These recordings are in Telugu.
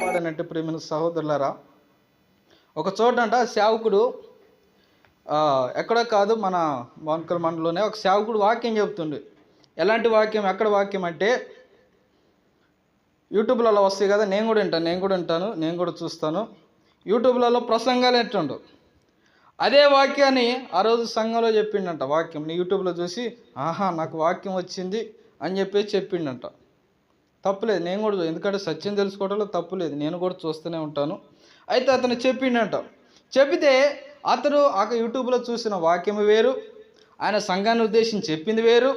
వాడనంటే ప్రేమైన సహోదరులారా, ఒక చోటంట సేవకుడు ఎక్కడో కాదు మన వాంకల్ మండలంలోనే ఒక సేవకుడు వాక్యం చెబుతుండే. ఎలాంటి వాక్యం, ఎక్కడ వాక్యం అంటే యూట్యూబ్లలో వస్తాయి కదా, నేను కూడా చూస్తాను. యూట్యూబ్లలో ప్రసంగాలు ఎట్టుండు అదే వాక్యాన్ని ఆ రోజు సంఘంలో చెప్పిండంట. వాక్యం యూట్యూబ్లో చూసి నాకు వాక్యం వచ్చింది అని చెప్పేసి చెప్పిండంట. తప్పులేదు, నేను కూడా, ఎందుకంటే సత్యం తెలుసుకోవడంలో తప్పులేదు, నేను కూడా చూస్తూనే ఉంటాను. అయితే అతను చెప్పిండంట. చెప్పితే అతను యూట్యూబ్లో చూసిన వాక్యం వేరు, ఆయన సంఘాన్ని ఉద్దేశించి చెప్పింది వేరు,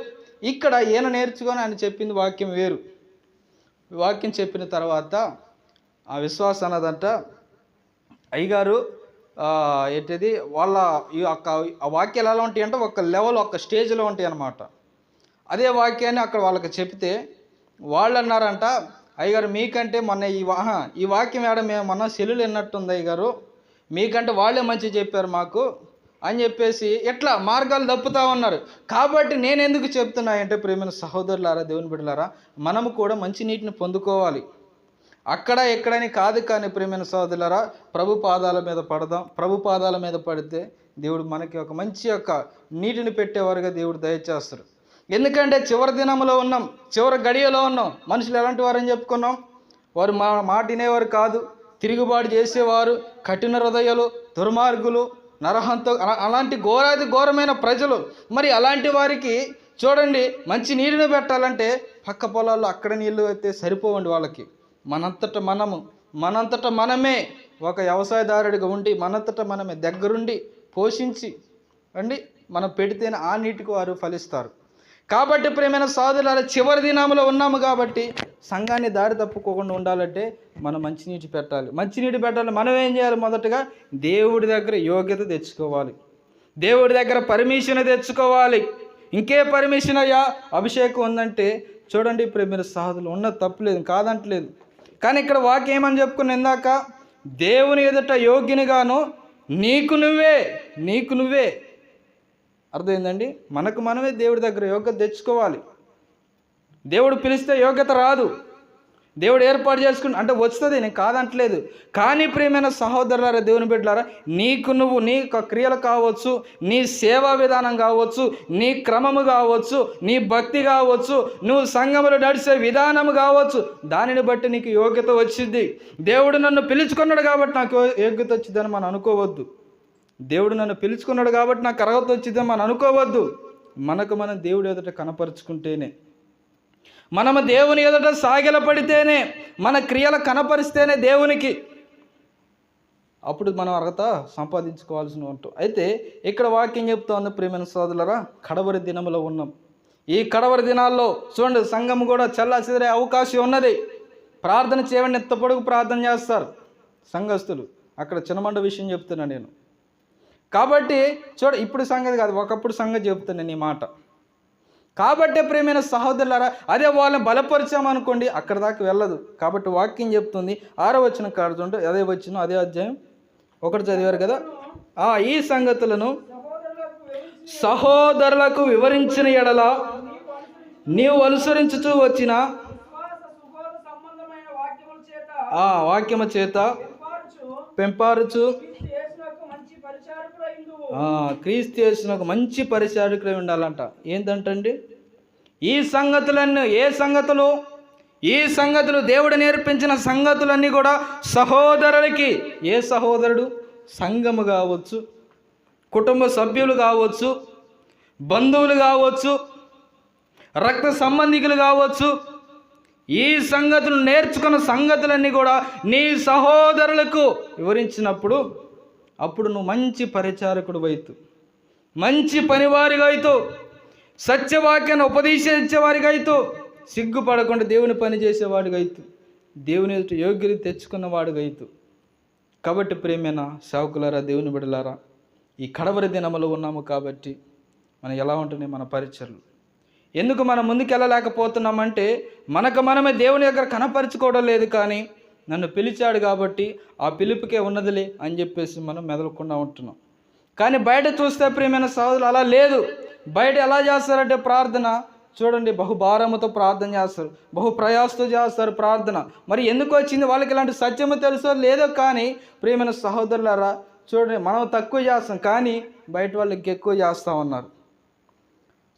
ఇక్కడ ఈయన నేర్చుకొని ఆయన చెప్పింది వాక్యం వేరు. వాక్యం చెప్పిన తర్వాత ఆ విశ్వాసం అన్నదంట, అయ్యగారు ఏంటిది వాళ్ళ ఆ వాక్యాలు ఎలా ఉంటాయి అంటే ఒక లెవెల్, ఒక స్టేజ్లో ఉంటాయి అన్నమాట. అదే వాక్యాన్ని అక్కడ వాళ్ళకి చెప్తే వాళ్ళు అన్నారంట, అయ్యగారు మీకంటే మొన్న ఈ వాక్యం ఏడ మేము మొన్న సెల్లులు విన్నట్టుంది అయ్యగారు, మీకంటే వాళ్ళే మంచిగా చెప్పారు మాకు అని చెప్పేసి ఎట్లా మార్గాలు తప్పుతూ ఉన్నారు. కాబట్టి నేను ఎందుకు చెప్తున్నా అంటే ప్రేమైన సహోదరులారా, దేవుని బిడ్డలారా, మనము కూడా మంచి నీటిని పొందుకోవాలి. అక్కడ ఎక్కడని కాదు, కానీ ప్రేమైన సహోదరులారా, ప్రభు పాదాల మీద పడదాం. ప్రభు పాదాల మీద పడితే దేవుడు మనకి ఒక మంచి నీటిని పెట్టేవారుగా దేవుడు దయచేస్తారు. ఎందుకంటే చివరి దినంలో ఉన్నాం, చివరి గడియలో ఉన్నాం. మనుషులు ఎలాంటి వారని చెప్పుకున్నాం? వారు మాట వినేవారు కాదు, తిరుగుబాటు చేసేవారు, కఠిన హృదయాలు, దుర్మార్గులు, నరహంత, అలాంటి ఘోరమైన ప్రజలు. మరి అలాంటి వారికి చూడండి, మంచి నీరుని పెట్టాలంటే పక్క పొలాల్లో అక్కడ నీళ్ళు అయితే సరిపోవండి వాళ్ళకి. మనంతట మనమే ఒక వ్యవసాయదారుడిగా ఉండి మనంతట మనమే దగ్గరుండి పోషించి మనం పెడితేనే ఆ నీటికి వారు ఫలిస్తారు. కాబట్టి ప్రేమైన సోదరులారా, చివరి దినాములో ఉన్నాము కాబట్టి సంఘాన్ని దారి తప్పుకోకుండా ఉండాలంటే మనం మంచినీటి పెట్టాలి. మనం ఏం చేయాలి? మొదటగా దేవుడి దగ్గర యోగ్యత తెచ్చుకోవాలి, దేవుడి దగ్గర పర్మిషన్ తెచ్చుకోవాలి. ఇంకే పర్మిషన్ అయ్యా? అభిషేకం ఉందంటే చూడండి ప్రేమైన సహోదరులు, ఉన్నది తప్పులేదు, కాదంటలేదు. కానీ ఇక్కడ వాక్యం ఏమని చెప్పుకున్న ఇందాక, దేవుని ఎదుట యోగ్యునిగాను నీకు నువ్వే అర్థమైందండి. మనకు మనమే దేవుడి దగ్గర యోగ్యత తెచ్చుకోవాలి. దేవుడు పిలిస్తే యోగ్యత రాదు, దేవుడు ఏర్పాటు చేసుకుని అంటే వస్తుంది, నేను కాదంటలేదు. కానీ ప్రియమైన సహోదరులారా, దేవుని బిడ్డలారా, నీకు నువ్వు నీ క్రియలు కావచ్చు, నీ సేవా విధానం కావచ్చు, నీ క్రమము కావచ్చు, నీ భక్తి కావచ్చు, నువ్వు సంఘములో నడిచే విధానము కావచ్చు, దానిని బట్టి నీకు యోగ్యత వచ్చింది. దేవుడు నన్ను పిలుచుకున్నాడు కాబట్టి నాకు యోగ్యత వచ్చిందని మనం అనుకోవద్దు. దేవుడు నన్ను పిలుచుకున్నాడు కాబట్టి నాకు అర్హత వచ్చిందని మనం అనుకోవద్దు. మనకు మనం దేవుడి ఎదుట కనపరుచుకుంటేనే, మనము దేవుని ఎదుట సాగిలపడితేనే, మన క్రియలు కనపరిస్తేనే దేవునికి అప్పుడు మనం అర్హత సంపాదించుకోవాల్సి ఉంటాం. అయితే ఇక్కడ వాక్యం చెప్తోంది ప్రియమైన సోదరులారా, కడవరి దినములో ఉన్నాం. ఈ కడవరి దినాల్లో చూడండి, సంఘం కూడా చెల్లాచెదిరే అవకాశం ఉన్నది. ప్రార్థన చేయండి, ఎంత పొడుగు ప్రార్థన చేస్తారు సంఘస్థులు. అక్కడ చిన్నమండ విషయం చెప్తున్నా నేను. కాబట్టి ఇప్పుడు సంగతి కాదు, ఒకప్పుడు సంగతి చెప్తున్నాను ఈ మాట. కాబట్టి ప్రియమైన సహోదరులారా, అదే వాళ్ళని బలపరిచామనుకోండి అక్కడ దాకా వెళ్ళదు. కాబట్టి వాక్యం చెప్తుంది 6వ వచనం కాడుతుంటే, అదే అధ్యాయం 1 చదివారు కదా, ఈ సంగతులను సహోదరులకు వివరించిన ఎడల నీవు అనుసరించుతూ వచ్చిన వాక్యము చేత పెంపారుచు క్రీస్తు యేసునకు మంచి పరిచారకులై ఉండాలంట. ఏంటంటండి ఈ సంగతులన్నీ? ఈ సంగతులు దేవుడు నేర్పించిన సంగతులన్నీ కూడా సహోదరులకి. ఏ సహోదరుడు? సంఘము కావచ్చు, కుటుంబ సభ్యులు కావచ్చు, బంధువులు కావచ్చు, రక్త సంబంధికులు కావచ్చు, ఈ సంగతులు నేర్చుకున్న సంగతులన్నీ కూడా నీ సహోదరులకు వివరించినప్పుడు అప్పుడు నువ్వు మంచి పరిచారకుడు అవుతూ, మంచి పనివారిగా అవుతూ, సత్యవాక్యాన్ని ఉపదేశించేవారిగా అవుతూ, సిగ్గుపడకుండా దేవుని పని చేసేవాడిగా అవుతూ, దేవుని యోగ్యత తెచ్చుకున్నవాడిగా అవుతూ. కాబట్టి ప్రియమైన సేవకులారా, దేవుని బిడ్డలారా, ఈ కడవరి దినములో ఉన్నాము కాబట్టి మనం ఎలా ఉంటున్నాయి మన పరిచర్లు? ఎందుకు మనం ముందుకెళ్ళలేకపోతున్నామంటే మనకు మనమే దేవుని దగ్గర కనపరుచుకోవడం లేదు. కానీ నన్ను పిలిచాడు కాబట్టి ఆ పిలుపుకే ఉన్నదిలే అని చెప్పేసి మనం మెదలకుండా ఉంటున్నాం. కానీ బయట చూస్తే ప్రియమైన సహోదరులు అలా లేదు. బయట ఎలా చేస్తారంటే ప్రార్థన చూడండి బహుభారముతో ప్రార్థన చేస్తారు, బహు ప్రయాసతో చేస్తారు ప్రార్థన. మరి ఎందుకు వచ్చింది? వాళ్ళకి ఇలాంటి సత్యము తెలుసో లేదో కానీ ప్రియమైన సహోదరులారా, చూడండి మనం తక్కువ చేస్తాం కానీ బయట వాళ్ళు ఇంకెక్కువ చేస్తూ ఉన్నారు.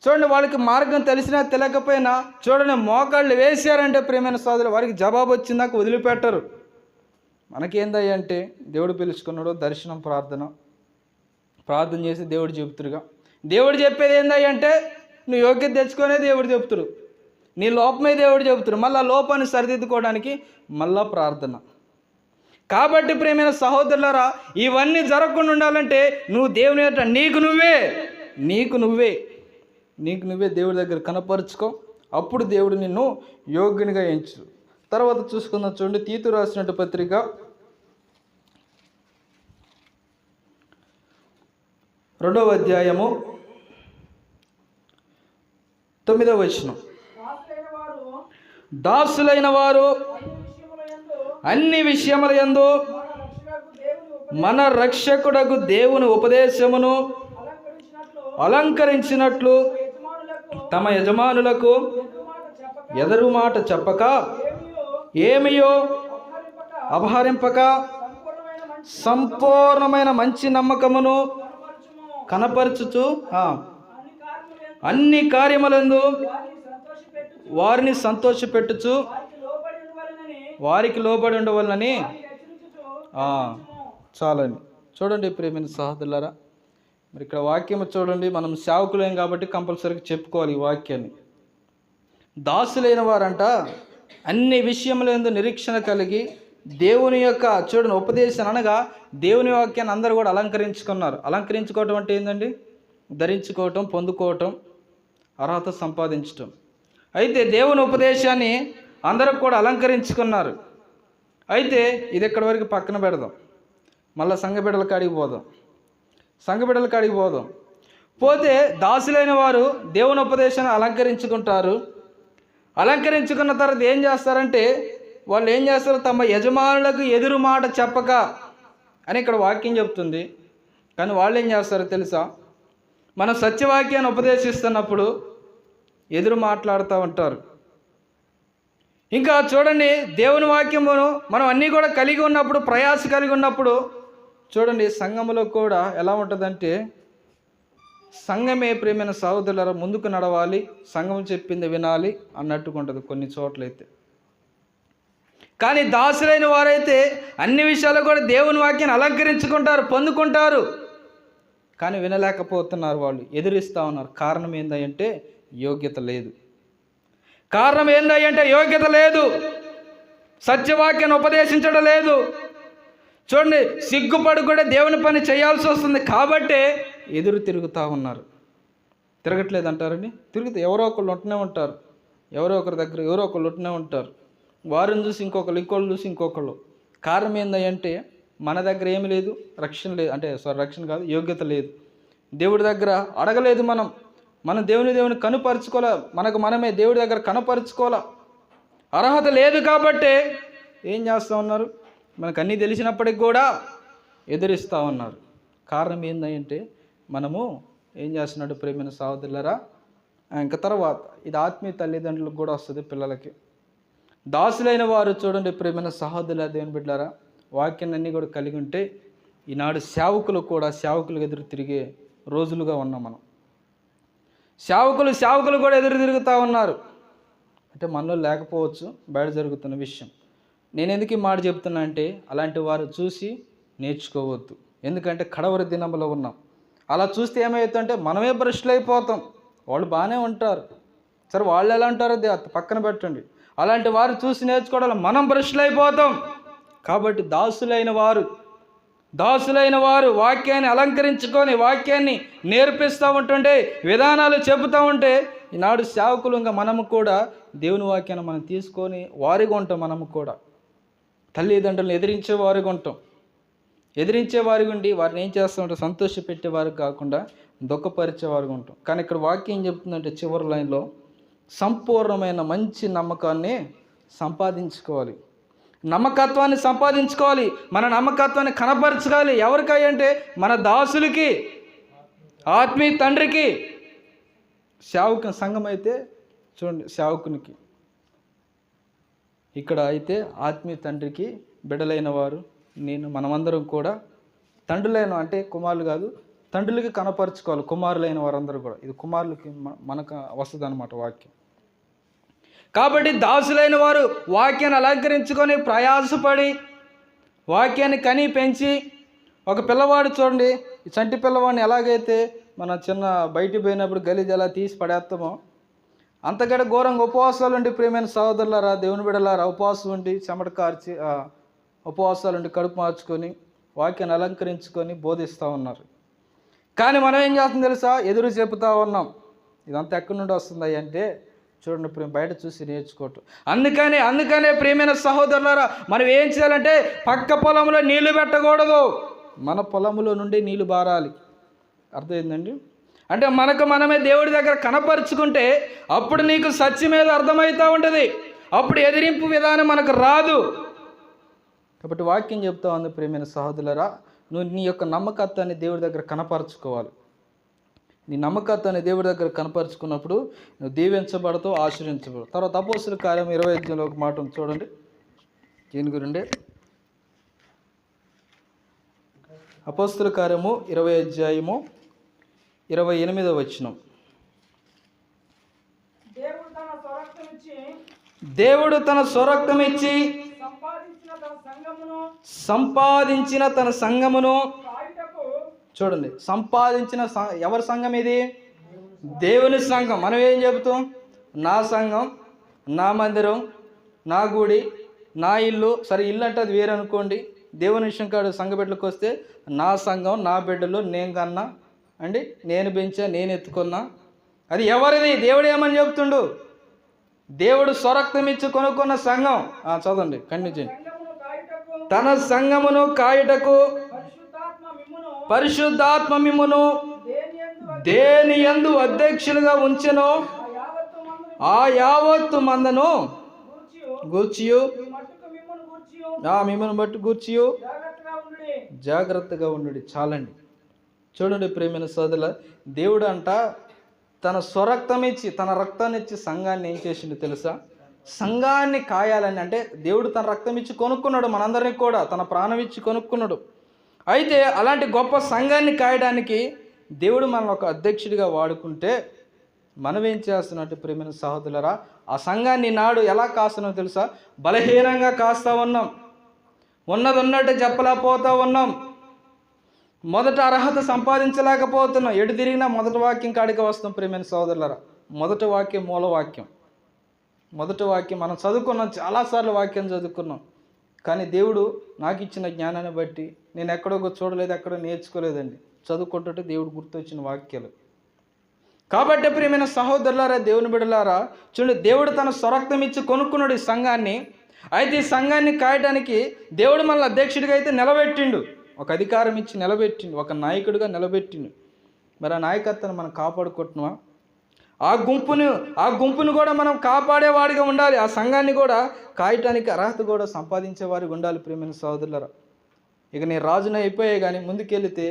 చూడండి వాళ్ళకి మార్గం తెలిసినా తెలియకపోయినా చూడండి మోకాళ్ళు వేసారంటే ప్రియమైన సోదరులు వారికి జవాబు వచ్చిందాక వదిలిపెట్టరు. మనకేందయ్య అంటే దేవుడు పిలుచుకున్నాడు, దర్శనం ప్రార్థన చేసి దేవుడు చెబుతురుగా. దేవుడు చెప్పేది ఏందయ్య అంటే నువ్వు యోగ్యత తెచ్చుకునే దేవుడు చెబుతురు, నీ లోపమే దేవుడు చెబుతురు, మళ్ళీ ఆ లోపాన్ని సరిదిద్దుకోవడానికి మళ్ళా ప్రార్థన. కాబట్టి ప్రియమైన సహోదరులారా, ఇవన్నీ జరగకుండా ఉండాలంటే నువ్వు దేవుని యొక్క నీకు నువ్వే దేవుడి దగ్గర కనపరుచుకో. అప్పుడు దేవుడు నిన్ను యోగ్యునిగా ఎంచు. తర్వాత చూసుకుందాం. చూడండి తీతు రాసినట్టు పత్రిక 2వ అధ్యాయము 9వ వచనం. దాసులైన వారు అన్ని విషయములయందు మన రక్షకుడకు దేవుని ఉపదేశమును అలంకరించినట్లు తమ యజమానులకు ఎదురు మాట చెప్పక ఏమియో అపహరింపక సంపూర్ణమైన మంచి నమ్మకమును కనపరచుచు అన్ని కార్యములందు వారిని సంతోషపెట్టుచు వారికి లోబడి ఉండవలనని చాలండి. చూడండి ప్రియమైన సహోదరులారా, మరి ఇక్కడ వాక్యం చూడండి. మనం సేవకులేం కాబట్టి కంపల్సరీగా చెప్పుకోవాలి ఈ వాక్యాన్ని. దాసులైన వారంట అన్ని విషయములందు నిరీక్షణ కలిగి దేవుని యొక్క చూడండి ఉపదేశం అనగా దేవుని వాక్యాన్ని అందరూ కూడా అలంకరించుకున్నారు. అలంకరించుకోవటం అంటే ఏంటండి? ధరించుకోవటం, పొందుకోవటం, అర్హత సంపాదించటం. అయితే దేవుని ఉపదేశాన్ని అందరూ కూడా అలంకరించుకున్నారు. అయితే ఇది ఎక్కడి వరకు పక్కన పెడదాం, మళ్ళీ సంఘబిడ్డల కాడికి పోదాం. పోతే దాసులైన వారు దేవుని ఉపదేశాన్ని అలంకరించుకుంటారు. అలంకరించుకున్న తర్వాత ఏం చేస్తారంటే వాళ్ళు ఏం చేస్తారు? తమ యజమానులకు ఎదురు మాట చెప్పక అని ఇక్కడ వాక్యం చెప్తుంది. కానీ వాళ్ళు ఏం చేస్తారో తెలుసా? మన సత్యవాక్యాన్ని ఉపదేశిస్తున్నప్పుడు ఎదురు మాట్లాడుతూ ఉంటారు. ఇంకా చూడండి దేవుని వాక్యమును మనం అన్నీ కూడా కలిగి ఉన్నప్పుడు, ప్రయాస కలిగి ఉన్నప్పుడు చూడండి సంఘములో కూడా ఎలా ఉంటుందంటే సంఘమే ప్రియమైన సహోదరుల ముందుకు నడవాలి, సంఘం చెప్పింది వినాలి అన్నట్టుగా ఉంటుంది కొన్ని చోట్లయితే. కానీ దాసులైన వారైతే అన్ని విషయాలు కూడా దేవుని వాక్యాన్ని అలంకరించుకుంటారు, పొందుకుంటారు, కానీ వినలేకపోతున్నారు. వాళ్ళు ఎదురిస్తూ ఉన్నారు. కారణం ఏందంటే యోగ్యత లేదు. సత్యవాక్యాన్ని ఉపదేశించడం లేదు. చూడండి సిగ్గుపడి కూడా దేవుని పని చేయాల్సి వస్తుంది కాబట్టి ఎదురు తిరుగుతూ ఉన్నారు. తిరగట్లేదు అంటారండి, ఎవరో ఒకళ్ళు ఉంటూనే ఉంటారు, ఎవరో ఒకరి దగ్గర ఎవరో ఒకళ్ళు ఉంటూనే ఉంటారు. వారిని చూసి ఇంకొకళ్ళు చూసి ఇంకొకళ్ళు. కారణం ఏందంటే మన దగ్గర ఏమి లేదు, రక్షణ లేదు, రక్షణ కాదు, యోగ్యత లేదు. దేవుడి దగ్గర అడగలేదు, మనం దేవుని కనుపరుచుకోలే, మనమే దేవుడి దగ్గర కనపరుచుకోలే, అర్హత లేదు. కాబట్టి ఏం చేస్తూ ఉన్నారు? మనకు అన్నీ తెలిసినప్పటికి కూడా ఎదురిస్తూ ఉన్నారు. కారణం ఏంటంటే మనము ఏం చేస్తున్నాడు ప్రియమైన సహోదరులారా? ఇంకా తర్వాత ఇది ఆత్మీయ తల్లిదండ్రులకు కూడా వస్తుంది, పిల్లలకి. దాసులైన వారు చూడండి ప్రియమైన సహోదరుల దేవుని బిడ్డలారా, వాక్యాన్ని అన్నీ కూడా కలిగి ఉంటే ఈనాడు సేవకులకు ఎదురు తిరిగే రోజులుగా ఉన్నాం మనం. సేవకులు కూడా ఎదురు తిరుగుతూ ఉన్నారు. అంటే మనలో లేకపోవచ్చు, బయట జరుగుతున్న విషయం. నేను ఎందుకు ఈ మాట చెప్తున్నా అంటే అలాంటి వారు చూసి నేర్చుకోవద్దు. ఎందుకంటే కడవరి దినంలో ఉన్నాం. అలా చూస్తే ఏమవుతుందంటే మనమే భ్రష్టులు అయిపోతాం. వాళ్ళు బాగానే ఉంటారు, సరే వాళ్ళు ఎలా ఉంటారో పక్కన పెట్టండి. అలాంటి వారు చూసి నేర్చుకోవడం మనం భ్రష్టులు అయిపోతాం. కాబట్టి దాసులైన వారు వాక్యాన్ని అలంకరించుకొని వాక్యాన్ని నేర్పిస్తూ ఉంటుంటే, విధానాలు చెబుతూ ఉంటే ఈనాడు సేవకులు ఇంకా మనము కూడా దేవుని వాక్యాన్ని మనం తీసుకొని వారిగా ఉంటాం. మనము కూడా తల్లిదండ్రులను ఎదిరించే వారిగా ఉండి వారిని ఏం చేస్తామంటే సంతోషపెట్టేవారు కాకుండా దుఃఖపరిచేవారుగా ఉంటాం. కానీ ఇక్కడ వాక్యం ఏం చెప్తుందంటే చివరి లైన్లో సంపూర్ణమైన మంచి నమ్మకాన్ని సంపాదించుకోవాలి. మన నమ్మకత్వాన్ని కనపరచుకోవాలి. ఎవరికై అంటే మన దాసులకి, ఆత్మీయ తండ్రికి. సంఘం అయితే చూడండి సేవకునికి. ఇక్కడ అయితే ఆత్మీయ తండ్రికి బిడ్డలైన వారు మనమందరం కూడా తండ్రులైన అంటే కుమారులు కాదు, తండ్రులకి కనపరుచుకోవాలి కుమారులైన వారందరూ కూడా. ఇది కుమారులకి మనకు వస్తుంది అన్నమాట వాక్యం. కాబట్టి దాసులైన వారు వాక్యాన్ని అలంకరించుకొని ప్రయాసపడి వాక్యాన్ని కని పెంచి, ఒక పిల్లవాడు చూడండి, ఈ చంటి పిల్లవాడిని ఎలాగైతే మన చిన్న బయటికి పోయినప్పుడు గలీజ్ ఎలా తీసి పడేస్తామో అంతకంటే ఘోరంగా ఉపవాసాలు ఉండి ప్రియమైన సహోదరులారా, దేవుని బిడ్డలారా, ఉపవాసం ఉండి చెమట కార్చి ఉపవాసాలు ఉండి కడుపు మార్చుకొని వాక్యాన్ని అలంకరించుకొని బోధిస్తూ ఉన్నారు. కానీ మనం ఏం చేస్తాం తెలుసా? ఎదురు చెబుతూ ఉన్నాం. ఇదంతా ఎక్కడి నుండి వస్తుంది అంటే చూడండి, బయట చూసి నేర్చుకోవటం. అందుకనే ప్రియమైన సహోదరులారా, మనం ఏం చేయాలంటే పక్క పొలంలో నీళ్లు పెట్టకూడదు, మన పొలంలో నుండి నీళ్లు బారాలి. అర్థమైందండి? అంటే మనమే దేవుడి దగ్గర కనపరుచుకుంటే అప్పుడు నీకు సత్యం మీద అర్థమవుతూ ఉంటుంది. అప్పుడు ఎదిరింపు విధానం మనకు రాదు. కాబట్టి వాక్యం చెప్తా ఉంది ప్రియమైన సహోదరులారా, నువ్వు నీ యొక్క నమ్మకత్వాన్ని దేవుడి దగ్గర కనపరుచుకోవాలి. నీ నమ్మకత్వాన్ని దేవుడి దగ్గర కనపరుచుకున్నప్పుడు నువ్వు దీవించబడతావు, ఆశీర్వించబడతావు. తర్వాత అపోస్తుల కార్యం 25 ఒక మాట ఉంది చూడండి. దీని గురిండే అపోస్తుల కార్యము 20 దేవుడు తన స్వరక్తం ఇచ్చి సంపాదించిన తన సంఘమును చూడండి. ఎవరి సంఘం ఇది? దేవుని సంఘం. మనం ఏం చెబుతాం? నా సంఘం, నా మందిరం, నా గుడి, నా ఇల్లు. సరే, ఇల్లు అంటే అది వేరే అనుకోండి. దేవుని విషయం కాదు. సంఘ బిడ్డలకు వస్తే నా సంఘం, నా బిడ్డలు, నేను కన్నా అండి, నేను పెంచా, నేను ఎత్తుకున్నా. అది ఎవరిది? దేవుడు ఏమని చెప్తుండు? దేవుడు స్వరక్తం ఇచ్చి కొనుక్కున్న సంఘం. చదవండి, కంటిన్యూ. తన సంఘమును కాయుటకు పరిశుద్ధాత్మ మిమ్మును దేని యందు అధ్యక్షులుగా ఉంచెనో ఆ యావత్తు మందను గూర్చియు మిమ్మల్ని బట్టి గూర్చియు జాగ్రత్తగా ఉండు. చాలండి. చూడండి ప్రియమైన సోదరుల, దేవుడు అంట తన స్వరక్తం ఇచ్చి, తన రక్తాన్ని ఇచ్చి సంఘాన్ని ఏం చేసిండు తెలుసా? సంఘాన్ని కాయాలని. అంటే దేవుడు తన రక్తం ఇచ్చి కొనుక్కున్నాడు మనందరినీ కూడా, తన ప్రాణం ఇచ్చి కొనుక్కున్నాడు. అయితే అలాంటి గొప్ప సంఘాన్ని కాయడానికి దేవుడు మనల్ని ఒక అధ్యక్షుడిగా వాడుకుంటే మనం ఏం చేస్తున్నట్టు ప్రియమైన సహోదరులారా, ఆ సంఘాన్ని నాడు ఎలా కాస్తున్నాం తెలుసా? బలహీనంగా కాస్తా ఉన్నాం, ఉన్నది ఉన్నట్టు చెప్పలేకపోతా ఉన్నాం, మొదట అర్హత సంపాదించలేకపోతున్నాం. ఎటు తిరిగినా మొదటి వాక్యం కాడికి వస్తాం ప్రియమైన సహోదరులారా. మొదటి వాక్యం మూలవాక్యం. మొదటి వాక్యం మనం చదువుకున్నాం, చాలాసార్లు వాక్యం చదువుకున్నాం. కానీ దేవుడు నాకు ఇచ్చిన జ్ఞానాన్ని బట్టి నేను ఎక్కడో చూడలేదు, ఎక్కడో నేర్చుకోలేదండి. చదువుకుంటుంటే దేవుడు గుర్తొచ్చిన వాక్యాలు. కాబట్టి ప్రియమైన సహోదరులారా, దేవుని బిడ్డలారా, చూడండి, దేవుడు తన స్వరక్తం ఇచ్చి కొనుక్కున్నాడు ఈ సంఘాన్ని. అయితే ఈ సంఘాన్ని కాయడానికి దేవుడు మనల్ని అధ్యక్షుడిగా అయితే నిలబెట్టిండు, ఒక అధికారం ఇచ్చి నిలబెట్టిండు, ఒక నాయకుడిగా నిలబెట్టిండు. మరి ఆ నాయకత్వాన్ని మనం కాపాడుకుంటున్నామా? ఆ గుంపును కూడా మనం కాపాడేవాడిగా ఉండాలి. ఆ సంఘాన్ని కూడా కాయటానికి అర్హత కూడా సంపాదించేవాడిగా ఉండాలి ప్రియమైన సహోదరులారా. ఇక నేను రాజున అయిపోయాయి కానీ ముందుకెళ్తే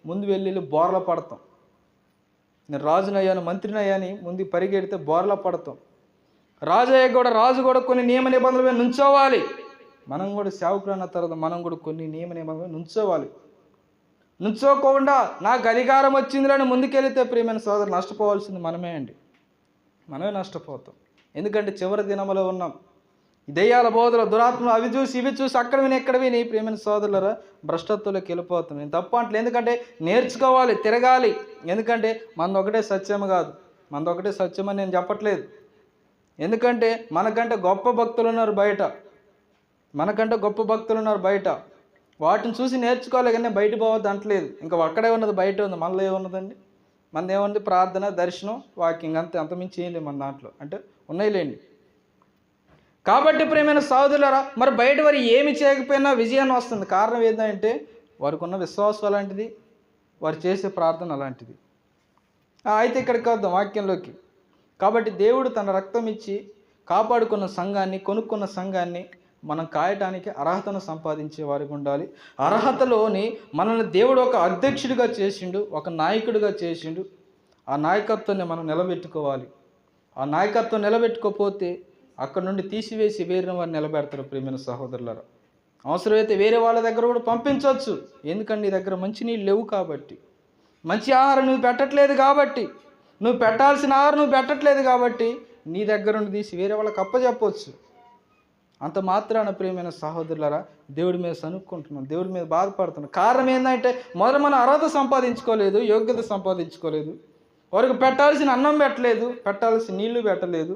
ముందు వెళ్ళి బోర్ల పడతాం. నేను రాజునయ్యాను, మంత్రిని అయ్యాని ముందు పరిగెడితే బోర్ల పడతాం. రాజు కూడా కొన్ని నియమ నిబంధనల మీద నుంచోవాలి. మనం కూడా సేవకులు అన్న తర్వాత మనం కూడా కొన్ని నియమ నిబంధనలు నుంచోవాలి. నుంచోకుండా నాకు అధికారం వచ్చిందిలని ముందుకెళ్తే ప్రియమైన సోదరులు నష్టపోవాల్సింది మనమే అండి. మనమే నష్టపోతాం. ఎందుకంటే చివరి దినములో ఉన్నాం. దెయ్యాల బోధలు, దురాత్మలు అవి చూసి ఇవి చూసి అక్కడ విని ఎక్కడ విని ప్రియమైన సోదరులరా భ్రష్టత్వంలోకి వెళ్ళిపోతాం. నేను తప్ప అంటలే, ఎందుకంటే నేర్చుకోవాలి, తిరగాలి. ఎందుకంటే మనది ఒకటే సత్యం కాదు, మనది ఒకటే సత్యం అని నేను చెప్పట్లేదు. ఎందుకంటే మనకంటే గొప్ప భక్తులు ఉన్నారు బయట, మనకంటే గొప్ప భక్తులు ఉన్నారు బయట. వాటిని చూసి నేర్చుకోవాలి కానీ బయట పోవద్దు అంటలేదు. ఇంకా అక్కడే ఉన్నది, బయట ఉంది. మనలో ఏమున్నదండి? మనది ఏముంది? ప్రార్థన, దర్శనం, వాకింగ్, అంతమించి ఏం లేదు మన దాంట్లో. అంటే ఉన్నాయిలేండి. కాబట్టి ప్రియమైన సహోదరులారా, మరి బయట వారు ఏమి చేయకపోయినా విజయాన్ని వస్తుంది. కారణం ఏంటంటే వారికి ఉన్న విశ్వాసం అలాంటిది, వారు చేసే ప్రార్థన అలాంటిది. అయితే ఇక్కడికి వద్దాం వాక్యంలోకి. కాబట్టి దేవుడు తన రక్తం ఇచ్చి కాపాడుకున్న సంఘాన్ని, కొనుక్కున్న సంఘాన్ని మనం కాయటానికి అర్హతను సంపాదించే వారికి ఉండాలి. అర్హతలోని మనల్ని దేవుడు ఒక అధ్యక్షుడిగా చేసిండు, ఒక నాయకుడిగా చేసిండు. ఆ నాయకత్వాన్ని మనం నిలబెట్టుకోవాలి. ఆ నాయకత్వం నిలబెట్టుకోకపోతే అక్కడ నుండి తీసివేసి వేరే వారిని నిలబెడతారు. ప్రియమైన సహోదరులారా, అవసరమైతే వేరే వాళ్ళ దగ్గర కూడా పంపించవచ్చు. ఎందుకంటే నీ దగ్గర మంచి నీళ్ళు లేవు కాబట్టి, మంచి ఆహారం నువ్వు పెట్టట్లేదు కాబట్టి, నువ్వు పెట్టాల్సిన ఆహారం నువ్వు పెట్టట్లేదు కాబట్టి నీ దగ్గర నుండి తీసి వేరే వాళ్ళకి అప్పచెప్పవచ్చు. అంత మాత్రాన ప్రియమైన సహోదరులారా దేవుడి మీద సనుక్కుంటున్నాం, దేవుడి మీద బాధపడుతున్నాం. కారణం ఏంటంటే మొదలు మనం అర్హత సంపాదించుకోలేదు, యోగ్యత సంపాదించుకోలేదు, వారికి పెట్టాల్సిన అన్నం పెట్టలేదు, పెట్టాల్సిన నీళ్లు పెట్టలేదు.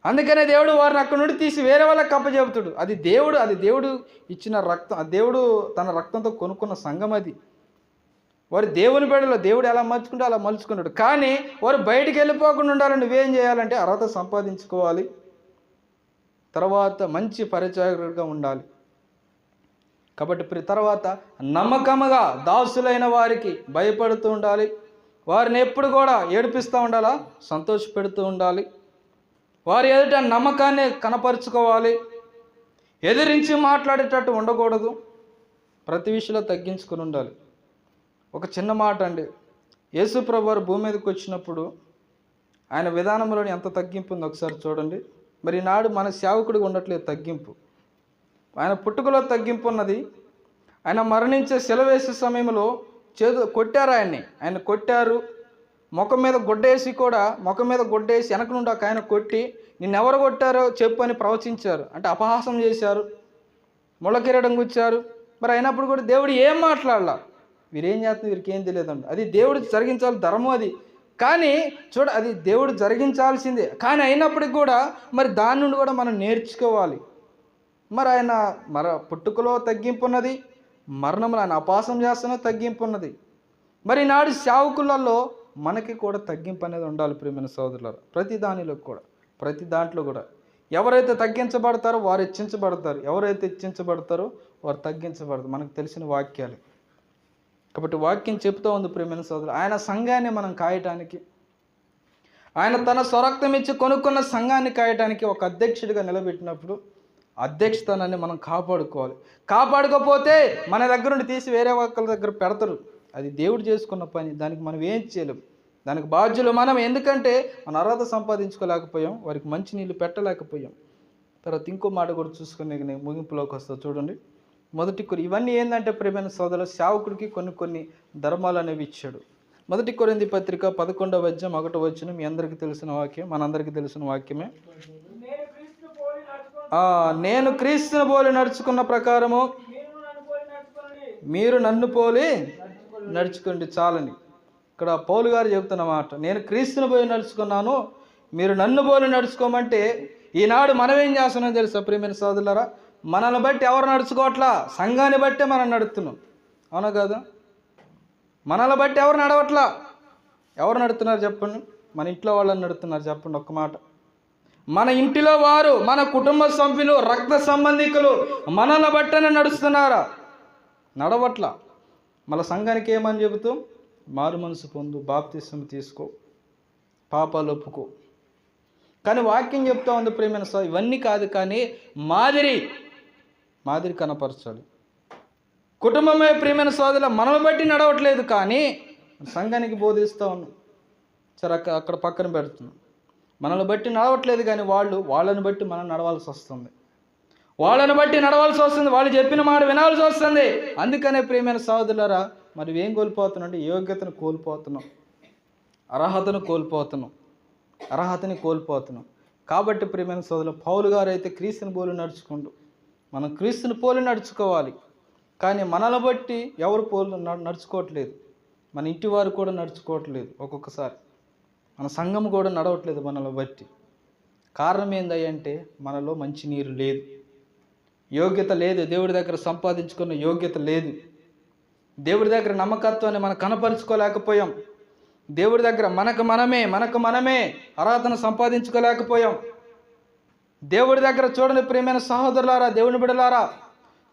అందుకనే దేవుడు వారిని అక్కడి నుండి తీసి వేరే వాళ్ళకి అప్పచెబుతాడు. అది దేవుడు ఇచ్చిన రక్తం, ఆ దేవుడు తన రక్తంతో కొనుక్కున్న సంఘం అది. వారు దేవుని బిడ్డలు, దేవుడు ఎలా మలుచుకుంటే అలా మలుచుకున్నాడు. కానీ వారు బయటికి వెళ్ళిపోకుండా ఉండాలని నువ్వేం చేయాలంటే అర్హత సంపాదించుకోవాలి, తర్వాత మంచి పరిచారకుడిగా ఉండాలి. కాబట్టి తర్వాత నమ్మకముగా దాసులైన వారికి భయపడుతూ ఉండాలి, వారిని ఎప్పుడు కూడా ఏడిపిస్తూ ఉండాలా, సంతోషపెడుతూ ఉండాలి, వారి ఎదుట నమ్మకాన్ని కనపరుచుకోవాలి, ఎదిరించి మాట్లాడేటట్టు ఉండకూడదు, ప్రతి విషయంలో తగ్గించుకుని ఉండాలి. ఒక చిన్న మాట అండి, యేసు ప్రభువు వారు భూమి మీదకి వచ్చినప్పుడు ఆయన విధానంలోని ఎంత తగ్గింపు ఉందో ఒకసారి చూడండి. మరి ఈనాడు మన సేవకుడిగా ఉండట్లేదు తగ్గింపు. ఆయన పుట్టుకలో తగ్గింపు ఉన్నది. ఆయన మరణించే సెలవేసే సమయంలో కొట్టారు ఆయన కొట్టారు, ముఖం మీద గుడ్డేసి వెనక నుండి ఒక ఆయన కొట్టి నిన్నెవరు కొట్టారో చెప్పు అని ప్రవచించారు. అంటే అపహాసం చేశారు, ముళ్ళకిరీటం గుచ్చారు. మరి అయినప్పుడు కూడా దేవుడు ఏం మాట్లాడాల, వీరేం చేస్తున్నారు, వీరికి ఏం తెలియదండి. అది దేవుడు జరిగించాలి ధర్మం అది. కానీ అది దేవుడు జరిగించాల్సిందే. కానీ అయినప్పటికి కూడా మరి దాని నుండి కూడా మనం నేర్చుకోవాలి. మరి ఆయన పుట్టుకలో తగ్గింపు ఉన్నది, మరణంలో ఆయన అపహాసం చేస్తున్న తగ్గింపు ఉన్నది. మరి నాడు సేవకులలో మనకి కూడా తగ్గింపు అనేది ఉండాలి. ప్రియమైన సోదరులారా, ప్రతి దాంట్లో కూడా ఎవరైతే తగ్గించబడతారో వారు హెచ్చించబడతారు, ఎవరైతే హెచ్చించబడతారో వారు తగ్గించబడతారు. మనకు తెలిసిన వాక్యాలు. కాబట్టి వాక్యం చెప్తూ ఉంది ప్రియమైన సోదరులు, ఆయన సంఘాన్ని మనం కాయటానికి, ఆయన తన స్వరక్తం ఇచ్చి కొనుక్కున్న సంఘాన్ని కాయటానికి ఒక అధ్యక్షుడిగా నిలబెట్టినప్పుడు అధ్యక్షతనాన్ని మనం కాపాడుకోవాలి. కాపాడుకోకపోతే మన దగ్గర నుండి తీసి వేరే ఒక్కరి దగ్గర పెడతారు. అది దేవుడు చేసుకున్న పని, దానికి మనం ఏం చేయలేం, దానికి బాధ్యులు మనం. ఎందుకంటే మన అర్హత సంపాదించుకోలేకపోయాం, వారికి మంచి నీళ్ళు పెట్టలేకపోయాం. తర్వాత ఇంకో మాట కూడా చూసుకుని నేను ముగింపులోకి వస్తా చూడండి. మొదటి ఇవన్నీ ఏంటంటే ప్రియమైన సోదరులు, సేవకుడికి కొన్ని ధర్మాలు అనేవి ఇచ్చాడు. మొదటి కొరింథీ పత్రిక 11వ అధ్యాయం 1వ వచనం మీ అందరికీ తెలిసిన వాక్యం, మనందరికీ తెలిసిన వాక్యమే. నేను క్రీస్తును పోలి నడుచుకున్న ప్రకారము మీరు నన్ను పోలి నడుచుకోండి చాలని. ఇక్కడ పౌలు గారు చెబుతున్న మాట, నేను క్రీస్తును పోలి నడుచుకున్నాను, మీరు నన్ను పోలి నడుచుకోమంటే ఈనాడు మనం ఏం చేస్తున్నాం తెలుసా ప్రియమైన సోదరులారా, మనల్ని బట్టి ఎవరు నడుచుకోవట్లా, సంఘాన్ని బట్టే మనం నడుస్తున్నాం. అవునా కాదా? మనల్ని బట్టి ఎవరు నడవట్లా. ఎవరు నడుతున్నారు చెప్పండి? మన ఇంట్లో వాళ్ళని నడుతున్నారు చెప్పండి ఒక్క మాట. మన ఇంటిలో వారు, మన కుటుంబ సభ్యులు, రక్త సంబంధికులు మనల్ని బట్టనే నడుస్తున్నారా? నడవట్లా. మన సంఘానికి ఏమని చెబుతూ, మారు మనసు పొందు, బాప్తిసం తీసుకో, పాపాలు ఒప్పుకో. కానీ వాక్యం చెప్తా ఉంది ప్రియమైన ఇవన్నీ కాదు, కానీ మాదిరి కనపరచాలి. కుటుంబమే ప్రియమైన సోదరుల మనల్ని బట్టి నడవట్లేదు, కానీ సంఘానికి బోధిస్తూ ఉన్నాం. సరే అక్కడ పక్కన పెడుతున్నాం. మనల్ని బట్టి నడవట్లేదు, కానీ వాళ్ళని బట్టి మనం నడవాల్సి వస్తుంది. వాళ్ళు చెప్పిన మాట వినాల్సి వస్తుంది. అందుకనే ప్రియమైన సోదరులారా, మరి ఏం కోల్పోతున్నాం అంటే యోగ్యతను కోల్పోతున్నాం, అర్హతని కోల్పోతున్నాం. కాబట్టి ప్రియమైన సోదరులు, పౌలు గారు అయితే క్రీస్తుని పోలి నడుచుకుంటూ, మనం క్రీస్తుని పోలి నడుచుకోవాలి. కానీ మనల్ని బట్టి ఎవరు పోలి నడుచుకోవట్లేదు, మన ఇంటి వారు కూడా నడుచుకోవట్లేదు, ఒక్కొక్కసారి మన సంఘం కూడా నడవట్లేదు మనల్ని బట్టి. కారణం ఏందంటే మనలో మంచి నీరు లేదు, యోగ్యత లేదు, దేవుడి దగ్గర సంపాదించుకున్న యోగ్యత లేదు, దేవుడి దగ్గర నమ్మకత్వాన్ని మనం కనపరుచుకోలేకపోయాం, దేవుడి దగ్గర మనకు మనమే అర్హతను సంపాదించుకోలేకపోయాం. దేవుడి దగ్గర చూడండి ప్రియమైన సహోదరులారా, దేవుని బిడ్డలారా,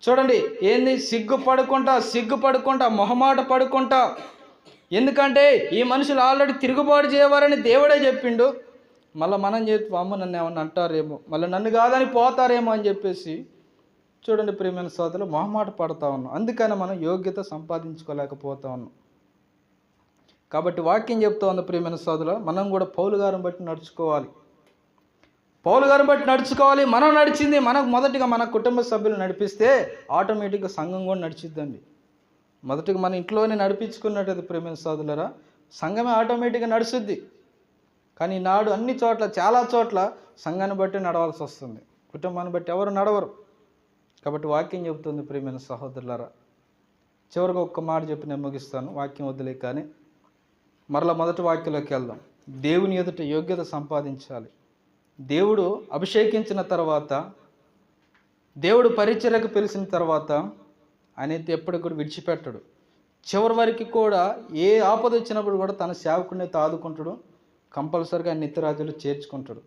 చూడండి ఏంది, సిగ్గుపడుకుంటా మొహమాట పడుకుంటా. ఎందుకంటే ఈ మనుషులు ఆల్రెడీ తిరుగుబాటు చేయవారని దేవుడే చెప్పిండు. మళ్ళీ మనం అమ్మ నన్ను ఏమన్నా అంటారేమో, మళ్ళీ నన్ను కాదని పోతారేమో అని చెప్పేసి చూడండి ప్రియమైన సోదరులు, మొహమాట పడతా ఉన్నాం. అందుకని మనం యోగ్యత సంపాదించుకోలేకపోతా ఉన్నాం. కాబట్టి వాక్యం చెప్తా ఉంది ప్రియమైన సోదరులు, మనం కూడా పౌలు గారిని బట్టి నడుచుకోవాలి. పౌలు గారిని బట్టి నడుచుకోవాలి. మనం నడిచింది మనకు మొదటిగా మన కుటుంబ సభ్యులు నడిపిస్తే ఆటోమేటిక్గా సంఘం కూడా నడిచిద్దండి. మొదటిగా మన ఇంట్లోనే నడిపించుకున్నట్టు ప్రియమైన సోదరులరా సంఘమే ఆటోమేటిక్గా నడుచుద్ది. కానీ నాడు అన్ని చోట్ల చాలా చోట్ల సంఘాన్ని బట్టి నడవాల్సి వస్తుంది, కుటుంబాన్ని బట్టి ఎవరు నడవరు. కాబట్టి వాక్యం చెబుతుంది ప్రియమైన సహోదరులారా. చివరిగా ఒక్క మాట చెప్పి నేను ముగిస్తాను, వాక్యం వదిలే. కానీ మరలా మొదటి వాక్యంలోకి వెళ్దాం. దేవుని ఎదుట యోగ్యత సంపాదించాలి. దేవుడు అభిషేకించిన తర్వాత, దేవుడు పరిచర్యకు పిలిచిన తర్వాత ఆయన అయితే ఎప్పటికి కూడా విడిచిపెట్టడు. చివరి వరకు కూడా ఏ ఆపద వచ్చినప్పుడు కూడా తన సేవకుడిని ఆదుకుంటాడు. కంపల్సరిగా నిత్యరాజులు చేర్చుకుంటాడు.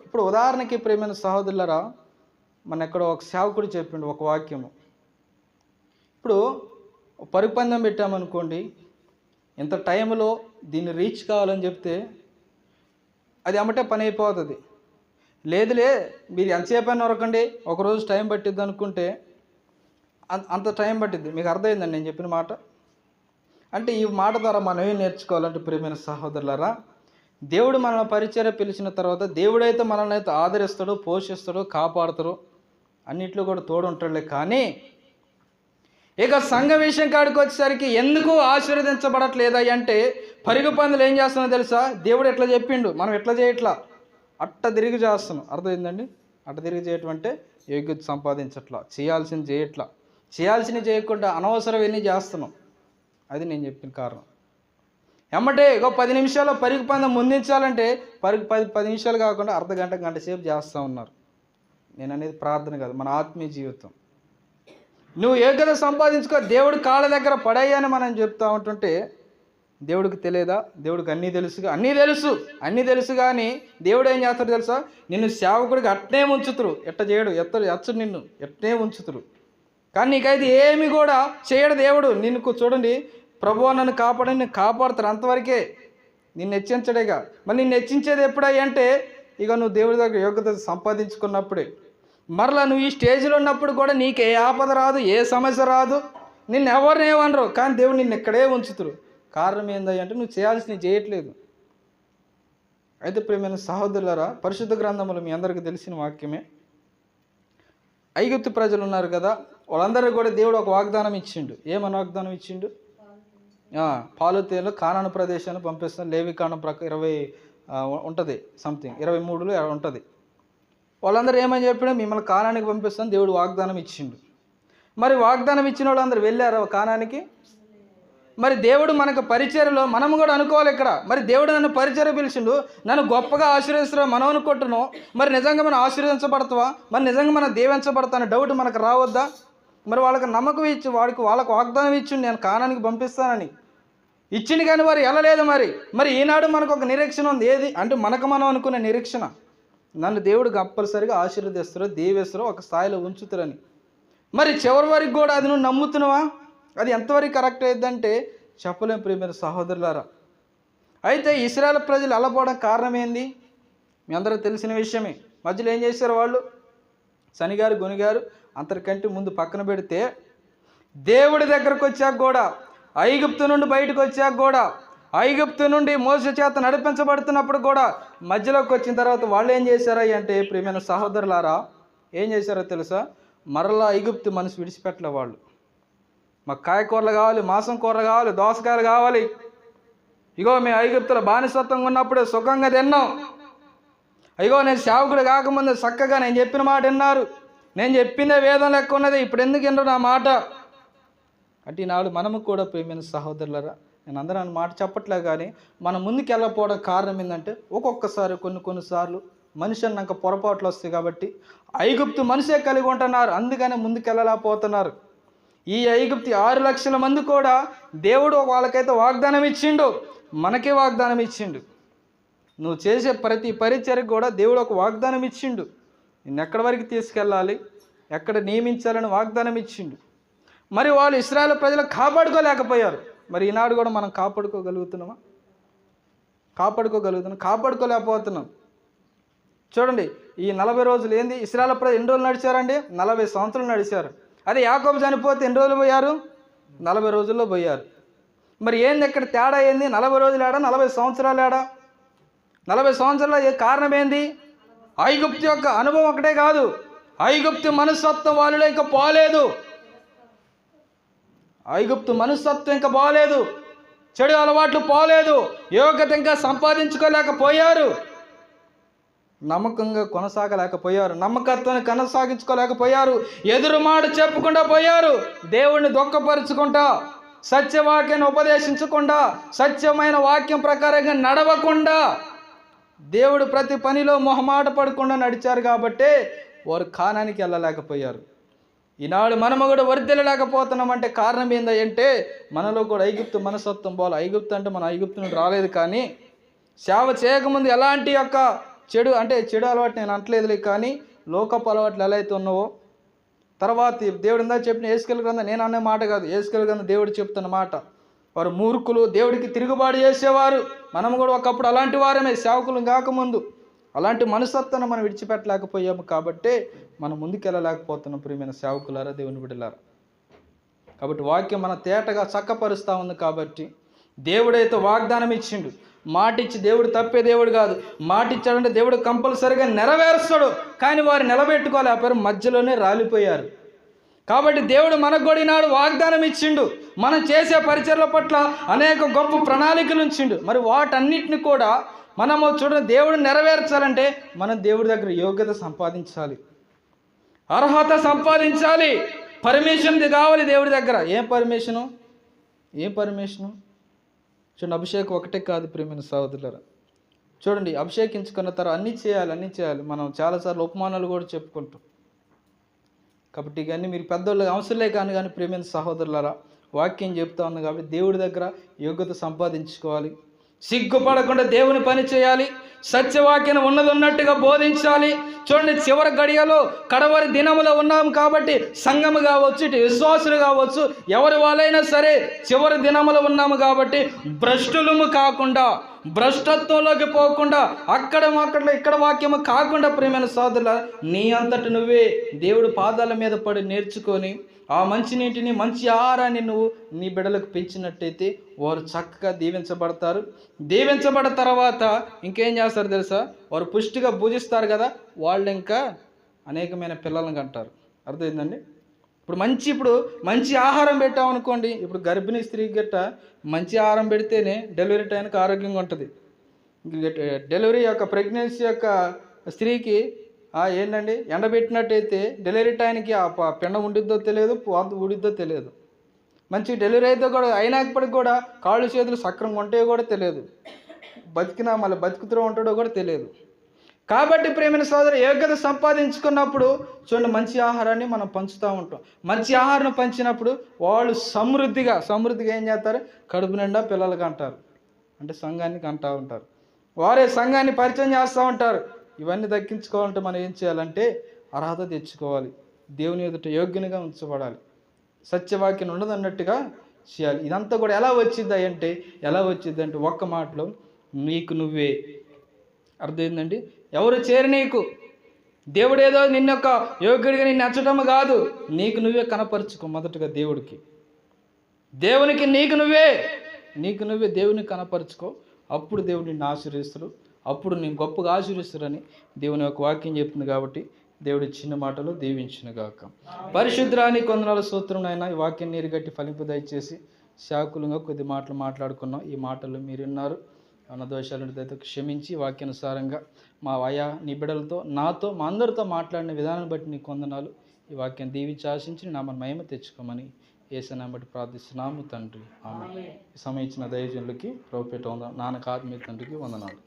ఇప్పుడు ఉదాహరణకి ప్రియమైన సహోదరులరా, మన ఎక్కడ ఒక సేవకుడు చెప్పిండు ఒక వాక్యము. ఇప్పుడు పరుగు పందెం పెట్టామనుకోండి, ఇంత టైంలో దీన్ని రీచ్ కావాలని చెప్తే అది అమ్మటే పని అయిపోతుంది. లేదులే మీరు ఎంతసేపు అయినా వరకండి, ఒకరోజు టైం పట్టిద్ది అనుకుంటే అంత టైం పట్టిద్ది. మీకు అర్థమైందండి నేను చెప్పిన మాట? అంటే ఈ మాట ద్వారా మనం ఏం నేర్చుకోవాలంటే ప్రియమైన సహోదరులారా, దేవుడు మనల్ని పరిచర్య పిలిచిన తర్వాత దేవుడైతే మనల్ని అయితే ఆదరిస్తాడు, పోషిస్తాడు, కాపాడుతాడు, అన్నిట్లో కూడా తోడు ఉంటాడులే. కానీ ఇక సంఘ విషయం కాడికి వచ్చేసరికి ఎందుకు ఆశీర్వదించబడట్లేదా అంటే పరుగు పందులు ఏం చేస్తున్నారో తెలుసా? దేవుడు ఎట్లా చెప్పిండు, మనం ఎట్లా చేయట్లా, అట్ట తిరిగి చేస్తున్నాం. అర్థమైందండి? అట్ట తిరిగి చేయటం అంటే యోగ్యత సంపాదించట్లా, చేయాల్సింది చేయట్లా, చేయాల్సింది చేయకుండా అనవసరమన్నీ చేస్తున్నాం. అది నేను చెప్పిన కారణం. ఎమ్మటే ఇగో 10 నిమిషాల్లో పరుగు పందెం ముందించాలంటే పరుగు 10 నిమిషాలు కాకుండా అర్ధగంట గంట సేపు చేస్తూ ఉన్నారు. నేను అనేది ప్రార్థన కాదు, మన ఆత్మీయ జీవితం. నువ్వు యోగ్యత సంపాదించుకో, దేవుడి కాళ్ళ దగ్గర పడయ్యని మనం చెప్తా ఉంటుంటే దేవుడికి తెలియదా? దేవుడికి అన్నీ తెలుసు కానీ దేవుడు ఏం చేస్తాడు తెలుసా? నిన్ను సేవకుడికి అట్నే ఉంచుతురు, ఎట్ట చేయడు, ఎచ్చడు నిన్ను ఎట్నే ఉంచుతురు. కానీ నీకైతే ఏమి కూడా చేయడు దేవుడు. నిన్ను చూడండి, ప్రభువా నన్ను కాపాడని నేను కాపాడుతాడు, అంతవరకే. నిన్ను హెచ్చించడేగా. మరి నిన్ను హెచ్చించేది ఎప్పుడై అంటే ఇక నువ్వు దేవుడి దగ్గర యోగ్యత సంపాదించుకున్నప్పుడే. మరలా నువ్వు ఈ స్టేజ్లో ఉన్నప్పుడు కూడా నీకు ఏ ఆపద రాదు, ఏ సమస్య రాదు, నిన్ను ఎవరిని ఏమనరు. కానీ దేవుడు నిన్ను ఇక్కడే ఉంచుతురు. కారణం ఏంది అంటే నువ్వు చేయాల్సినవి చేయట్లేదు. అయితే ప్రియమైన సహోదరులారా, పరిశుద్ధ గ్రంథములు మీ అందరికీ తెలిసిన వాక్యమే. ఐగుప్తు ప్రజలు ఉన్నారు కదా, వాళ్ళందరికీ కూడా దేవుడు ఒక వాగ్దానం ఇచ్చిండు. ఏమని వాగ్దానం ఇచ్చిండు? పాలు తేలు కానాను ప్రదేశాన్ని పంపిస్తాను. లేవికాండం 20 ఉంటుంది, సంథింగ్ 23లో ఉంటుంది. వాళ్ళందరూ ఏమని చెప్పినా మిమ్మల్ని కానానికి పంపిస్తాను దేవుడు వాగ్దానం ఇచ్చిండు. మరి వాగ్దానం ఇచ్చిన వాళ్ళందరూ వెళ్ళారు కానానికి? మరి దేవుడు మనకు పరిచర్యలో మనం కూడా అనుకోవాలి ఇక్కడ. మరి దేవుడు నన్ను పరిచర్య పిలిచిండు, నన్ను గొప్పగా ఆశీర్వదిస్తారా మనం అనుకుంటున్నాం. మరి నిజంగా మనం ఆశీర్వదించబడతావా? మరి నిజంగా మనం దీవించబడతా అనే డౌట్ మనకు రావద్దా? మరి వాళ్ళకి నమ్మకం ఇచ్చి వాళ్ళకు వాగ్దానం ఇచ్చిండు నేను కానానికి పంపిస్తానని ఇచ్చింది. కానీ వారు వెళ్ళలేదు. మరి ఈనాడు మనకు ఒక నిరీక్షణ ఉంది. ఏది అంటే మనం అనుకునే నిరీక్షణ, నన్ను దేవుడు కంపల్సరిగా ఆశీర్వదిస్తారో దీవిస్తారో ఒక స్థాయిలో ఉంచుతారని. మరి చివరి వరకు కూడా అది నువ్వు నమ్ముతున్నావా? అది ఎంతవరకు కరెక్ట్ అయ్యిద్దంటే చెప్పలేం ప్రియమైన సహోదరులారా. అయితే ఇశ్రాయేలు ప్రజలు అల్లపోవడం కారణం ఏంది? మీ అందరూ తెలిసిన విషయమే. మధ్యలో ఏం చేశారు వాళ్ళు? శనిగారు గునిగారు అంతకంటే ముందు పక్కన పెడితే దేవుడి దగ్గరకు వచ్చాక కూడా, ఐగుప్తు నుండి బయటకు వచ్చాక కూడా, ఐగుప్తు నుండి మోసే చేత నడిపించబడుతున్నప్పుడు కూడా మధ్యలోకి వచ్చిన తర్వాత వాళ్ళు ఏం చేశారా అంటే ప్రియమైన సహోదరులారా, ఏం చేశారో తెలుసా? మరలా ఐగుప్తు మనసు విడిచిపెట్టలే వాళ్ళు. మాకు కాయకూరలు కావాలి, మాంసం కూరలు కావాలి, దోసకాయలు కావాలి, ఇగో మేము ఐగుప్తులో బానిసత్వంగా ఉన్నప్పుడే సుఖంగా తిన్నాం, అయ్యో నేను సేవకుడు కాకముందు చక్కగా నేను చెప్పిన మాట విన్నారు, నేను చెప్పిందే వేదం లెక్క ఉన్నది, ఇప్పుడు ఎందుకు వినరు నా మాట అంటే ఈనాడు మనము కూడా ప్రియమైన సహోదరులరా, నేను అందరూ మాట చెప్పట్లే కానీ మనం ముందుకు వెళ్ళకపోవడం కారణం ఏంటంటే ఒక్కొక్కసారి కొన్నిసార్లు మనిషి అన్నాక పొరపాట్లు వస్తాయి. కాబట్టి ఐగుప్తు మనిషే కలిగి ఉంటున్నారు, అందుకనే ముందుకు వెళ్ళలేకపోతున్నారు. ఈ ఐగుప్తు 6 లక్షల మంది కూడా దేవుడు వాళ్ళకైతే వాగ్దానం ఇచ్చిండు, మనకే వాగ్దానం ఇచ్చిండు. నువ్వు చేసే ప్రతి పరిచర్యకు కూడా దేవుడు ఒక వాగ్దానం ఇచ్చిండు. నిన్ను ఎక్కడి వరకు తీసుకెళ్ళాలి, ఎక్కడ నియమించాలని వాగ్దానం ఇచ్చిండు. మరి వాళ్ళు ఇశ్రాయేలు ప్రజలు కాపాడుకోలేకపోయారు. మరి ఈనాడు కూడా మనం కాపాడుకోగలుగుతున్నామా? కాపాడుకోలేకపోతున్నాం. చూడండి, ఈ 40 రోజులు ఏంది? ఇశ్రాయేలు ప్రజలు ఎన్ని రోజులు నడిచారండి? 40 సంవత్సరాలు నడిచారు. అదే యాకోబు చనిపోతే ఎన్ని రోజులు పోయారు? 40 రోజుల్లో పోయారు. మరి ఏంది ఇక్కడ తేడా ఏంది? 40 రోజులు ఏడా, 40 సంవత్సరాలు ఏడా? 40 సంవత్సరాల కారణం ఏంది? ఐగుప్తు యొక్క అనుభవం ఒకటే కాదు, ఐగుప్తు మనస్తత్వం వాళ్ళలో ఇంకా పోలేదు. ఐగుప్తు మనస్తత్వం ఇంకా పోలేదు, చెడు అలవాట్లు పోలేదు, యోగ్యత ఇంకా సంపాదించుకోలేకపోయారు, నమ్మకంగా కొనసాగలేకపోయారు, నమ్మకత్వాన్ని కొనసాగించుకోలేకపోయారు, ఎదురు మాట చెప్పకుండా పోయారు, దేవుణ్ణి దుఃఖపరుచుకుంటా, సత్యవాక్యాన్ని ఉపదేశించకుండా, సత్యమైన వాక్యం ప్రకారంగా నడవకుండా, దేవుడు ప్రతి పనిలో మొహమాట పడకుండా నడిచారు. కాబట్టి వారు కానానికి వెళ్ళలేకపోయారు. ఈనాడు మనము కూడా వర్ధిల్లలేకపోతున్నామంటే కారణం ఏందంటే మనలో కూడా ఐగుప్తు మనస్తత్వం పోవాలి. ఐగుప్తు అంటే మన ఐగుప్తు నుండి రాలేదు, కానీ సేవ చేయకముందు ఎలాంటి యొక్క చెడు అలవాటు నేను అంటలేదులే, కానీ లోకపు అలవాట్లు ఎలా అయితే ఉన్నావో, తర్వాత దేవుడు ఇందా చెప్పిన యేసుకేలు గ్రంథం, నేను అనే మాట కాదు, యేసుకేలు గ్రంథం దేవుడు చెప్తున్న మాట. వారు మూర్ఖులు, దేవుడికి తిరుగుబాటు చేసేవారు. మనం కూడా ఒకప్పుడు అలాంటి వారమే, సేవకులు కాకముందు. అలాంటి మనస్తత్వాన్ని మనం విడిచిపెట్టలేకపోయాము, కాబట్టి మనం ముందుకెళ్ళలేకపోతున్నాం. ప్రియమైన సేవకులారా, దేవుని బిడ్డలారా, కాబట్టి వాక్యం మన తేటగా చక్కపరుస్తూ ఉంది. కాబట్టి దేవుడైతే వాగ్దానం ఇచ్చిండు, మాటిచ్చి దేవుడు తప్పే దేవుడు కాదు. మాటిచ్చాడంటే దేవుడు కంపల్సరిగా నెరవేరుస్తాడు. కానీ వారు నిలబెట్టుకోలేకపోయారు, మధ్యలోనే రాలిపోయారు. కాబట్టి దేవుడు మనకు కూడా ఈనాడు వాగ్దానం ఇచ్చిండు, మనం చేసే పరిచర్ల పట్ల అనేక గొప్ప ప్రణాళికలు ఉంచిండు. మరి వాటన్నిటిని కూడా మనము చూడండి, దేవుడు నెరవేర్చాలంటే మనం దేవుడి దగ్గర యోగ్యత సంపాదించాలి, అర్హత సంపాదించాలి, పర్మిషన్ కావాలి దేవుడి దగ్గర. ఏం పర్మిషను? చూడండి, అభిషేకం ఒకటే కాదు ప్రియమైన సహోదరులారా. చూడండి, అభిషేకించుకున్న తర్వాత అన్నీ చేయాలి. మనం చాలాసార్లు ఉపమానాలు కూడా చెప్పుకుంటాం. కాబట్టి ఇవన్నీ మీరు పెద్దోళ్ళు అవసరంలే కానీ ప్రియమైన సహోదరులారా, వాక్యం చెప్తా ఉంది. కాబట్టి దేవుడి దగ్గర యోగ్యత సంపాదించుకోవాలి, సిగ్గుపడకుండా దేవుని పని చేయాలి, సత్యవాక్యం ఉన్నట్టుగా బోధించాలి. చూడండి, చివరి గడియలో కడవరి దినములో ఉన్నాము కాబట్టి సంఘము కావచ్చు, ఇటు విశ్వాసులు కావచ్చు, ఎవరి వాళ్ళైనా సరే చివరి దినములో ఉన్నాము కాబట్టి భ్రష్టులము కాకుండా, భ్రష్టత్వంలోకి పోకుండా, అక్కడ ఇక్కడ వాక్యము కాకుండా ప్రియమైన సోదరుల, నీ అంతటి నువ్వే దేవుడు పాదాల మీద పడి నేర్చుకొని ఆ మంచినీటిని, మంచి ఆహారాన్ని నువ్వు నీ బిడ్డలకు పెంచినట్టయితే వారు చక్కగా దీవించబడతారు. దీవించబడిన తర్వాత ఇంకేం చేస్తారు తెలుసా? వారు పుష్టిగా పూజిస్తారు కదా, వాళ్ళు ఇంకా అనేకమైన పిల్లలను కంటారు. అర్థమైందండి? ఇప్పుడు మంచి ఆహారం పెట్టామనుకోండి, ఇప్పుడు గర్భిణీ స్త్రీకి గట్ట మంచి ఆహారం పెడితేనే డెలివరీ టైంకి ఆరోగ్యంగా ఉంటుంది. డెలివరీ యొక్క ప్రెగ్నెన్సీ యొక్క స్త్రీకి ఏంటండి, ఎండబెట్టినట్టయితే డెలివరీ టైంకి ఆ పిండం ఉండిద్దో తెలియదు, ఊడిద్దో తెలియదు. మంచి డెలివరీ అయితే కూడా అయినప్పటికి కూడా కాళ్ళు చేతులు సక్రంగా ఉంటాయో కూడా తెలియదు, మళ్ళీ బతుకుతూ ఉంటాడో కూడా తెలియదు. కాబట్టి ప్రేమైన సోదరు, యోగ్యత సంపాదించుకున్నప్పుడు చూడండి, మంచి ఆహారాన్ని మనం పంచుతూ ఉంటాం. మంచి ఆహారం పంచినప్పుడు వాళ్ళు సమృద్ధిగా ఏం చేస్తారు? కడుపు నిండా పిల్లలకి అంటారు, అంటే సంఘానికి అంటూ ఉంటారు. వారే సంఘాన్ని పరిచయం చేస్తూ ఉంటారు. ఇవన్నీ దక్కించుకోవాలంటే మనం ఏం చేయాలంటే అర్హత తెచ్చుకోవాలి, దేవుని ఎదుట యోగ్యునిగా ఉంచబడాలి, సత్యవాక్యం ఉండదన్నట్టుగా చేయాలి. ఇదంతా కూడా ఎలా వచ్చిందంటే ఒక్క మాటలో, నీకు నువ్వే. అర్థమైందండి? ఎవరు చేరి నీకు, దేవుడేదో నిన్నొక్క యోగ్యుడిగా నిన్ను నచ్చటం కాదు, నీకు నువ్వే కనపరుచుకో. మొదటగా దేవునికి నీకు నువ్వే దేవుని కనపరుచుకో. అప్పుడు దేవుడు నిన్ను ఆశీర్వదిస్తాడు, అప్పుడు నేను గొప్పగా ఆశీర్వదిస్తారని దేవుని యొక్క వాక్యం చెప్తుంది. కాబట్టి దేవుడి చిన్న మాటలు దీవించునుగాక. పరిశుద్ధాన్ని కొందనాల సూత్రం అయినా ఈ వాక్యం నీరు గట్టి ఫలింపు దయచేసి శాకులంగా కొద్ది మాటలు మాట్లాడుకున్నాం. ఈ మాటలు మీరు విన్నారు. అన్న దోషాలను దయతో క్షమించి వాక్యానుసారంగా మా నీ బిడ్డలతో, నాతో, మా అందరితో మాట్లాడిన విధానాన్ని బట్టి నీ కొందనాలు. ఈ వాక్యం దీవించి ఆశించి నా మహిమ తెచ్చుకోమని యేసునామమున బట్టి ప్రార్థిస్తున్నాము తండ్రి, ఆమేన్. సమయం ఇచ్చిన దైవజనులకి, ప్రభుపేట నాన్నకు ఆత్మీయ తండ్రికి వందనాలు.